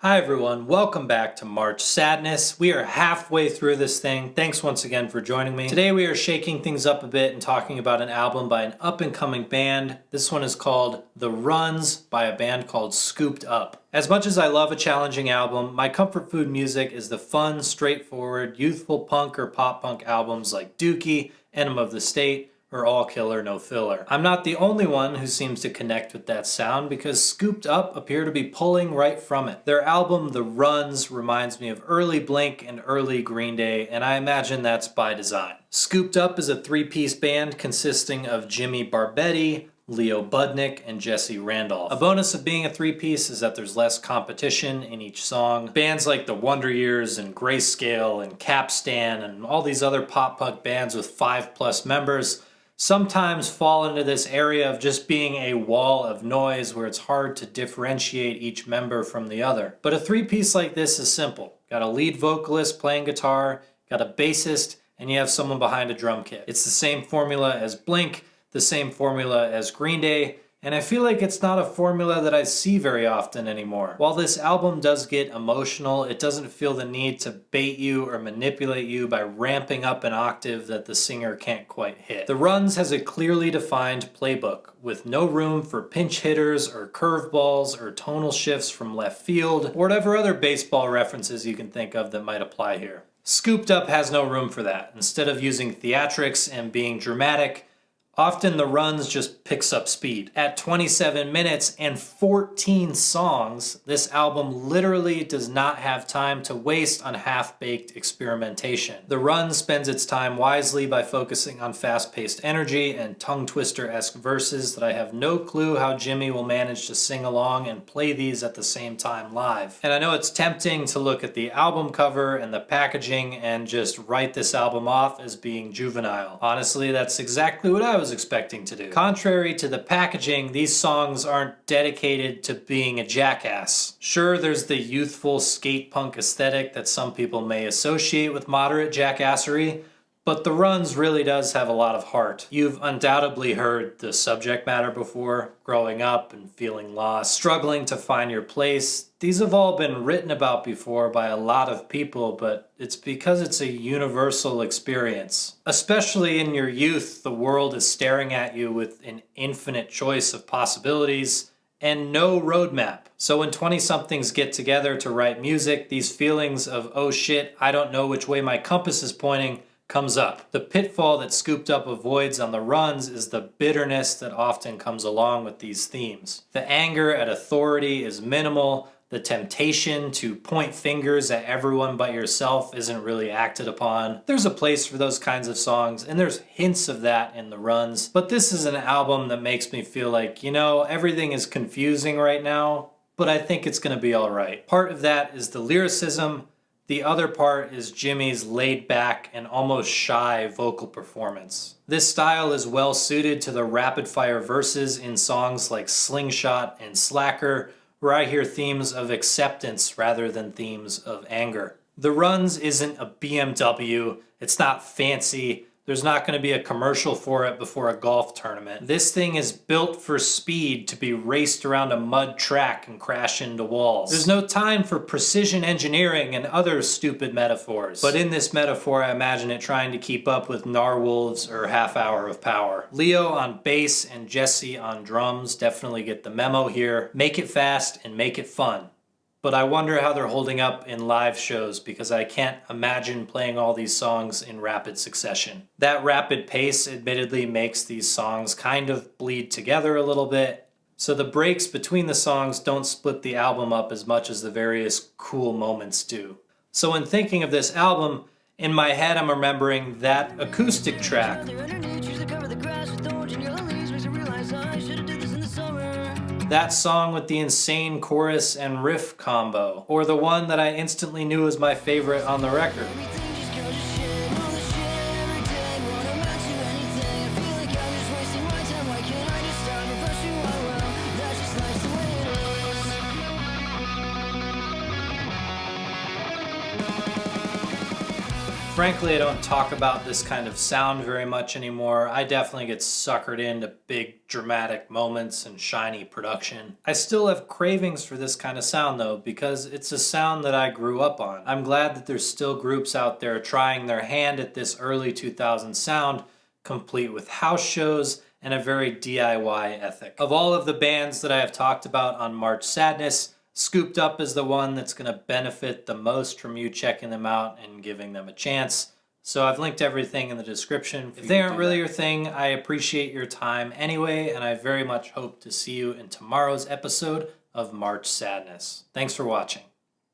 Hi everyone, welcome back to March Sadness. We are halfway through this thing. Thanks once again for joining me. Today we are shaking things up a bit and talking about an album by an up-and-coming band. This one is called The Runs by a band called Scooped Up. As much as I love a challenging album, my comfort food music is the fun, straightforward, youthful punk or pop punk albums like Dookie, Enema of the State, or All Killer No Filler. I'm not the only one who seems to connect with that sound because Scooped Up appear to be pulling right from it. Their album The Runs reminds me of early Blink and early Green Day, and I imagine that's by design. Scooped Up is a three-piece band consisting of Jimmy Barbetti, Leo Budnick, and Jesse Randolph. A bonus of being a three-piece is that there's less competition in each song. Bands like the Wonder Years and Grayscale and Capstan and all these other pop-punk bands with 5+ members sometimes fall into this area of just being a wall of noise where it's hard to differentiate each member from the other. But a three-piece like this is simple. Got a lead vocalist playing guitar, got a bassist, and you have someone behind a drum kit. It's the same formula as Blink, the same formula as Green Day, and I feel like it's not a formula that I see very often anymore. While this album does get emotional, it doesn't feel the need to bait you or manipulate you by ramping up an octave that the singer can't quite hit. The Runs has a clearly defined playbook, with no room for pinch hitters or curveballs or tonal shifts from left field, or whatever other baseball references you can think of that might apply here. Scooped Up has no room for that. Instead of using theatrics and being dramatic, often The Runs just picks up speed. At 27 minutes and 14 songs, this album literally does not have time to waste on half-baked experimentation. The Runs spends its time wisely by focusing on fast-paced energy and tongue-twister-esque verses that I have no clue how Jimmy will manage to sing along and play these at the same time live. And I know it's tempting to look at the album cover and the packaging and just write this album off as being juvenile. Honestly, that's exactly what I was expecting to do. Contrary to the packaging, these songs aren't dedicated to being a jackass. Sure, there's the youthful skate punk aesthetic that some people may associate with moderate jackassery, but The Runs really does have a lot of heart. You've undoubtedly heard the subject matter before, growing up and feeling lost, struggling to find your place. These have all been written about before by a lot of people, but it's because it's a universal experience. Especially in your youth, the world is staring at you with an infinite choice of possibilities and no roadmap. So when 20-somethings get together to write music, these feelings of, oh shit, I don't know which way my compass is pointing, comes up. The pitfall that Scooped Up avoids on The Runs is the bitterness that often comes along with these themes. The anger at authority is minimal. The temptation to point fingers at everyone but yourself isn't really acted upon. There's a place for those kinds of songs, and there's hints of that in The Runs. But this is an album that makes me feel like, you know, everything is confusing right now, but I think it's gonna be all right. Part of that is the lyricism. The other part is Jimmy's laid-back and almost shy vocal performance. This style is well suited to the rapid-fire verses in songs like Slingshot and Slacker, where I hear themes of acceptance rather than themes of anger. The Runs isn't a BMW, it's not fancy, there's not going to be a commercial for it before a golf tournament. This thing is built for speed to be raced around a mud track and crash into walls. There's no time for precision engineering and other stupid metaphors. But in this metaphor, I imagine it trying to keep up with Narwolves or Half Hour of Power. Leo on bass and Jesse on drums definitely get the memo here. Make it fast and make it fun. But I wonder how they're holding up in live shows because I can't imagine playing all these songs in rapid succession. That rapid pace admittedly makes these songs kind of bleed together a little bit, so the breaks between the songs don't split the album up as much as the various cool moments do. So when thinking of this album, in my head I'm remembering that acoustic track. That song with the insane chorus and riff combo, or the one that I instantly knew was my favorite on the record. Frankly, I don't talk about this kind of sound very much anymore. I definitely get suckered into big dramatic moments and shiny production. I still have cravings for this kind of sound though, because it's a sound that I grew up on. I'm glad that there's still groups out there trying their hand at this early 2000s sound, complete with house shows and a very DIY ethic. Of all of the bands that I have talked about on March Sadness, Scooped Up is the one that's going to benefit the most from you checking them out and giving them a chance. So I've linked everything in the description. If they aren't really your thing, I appreciate your time anyway, and I very much hope to see you in tomorrow's episode of March Sadness. Thanks for watching.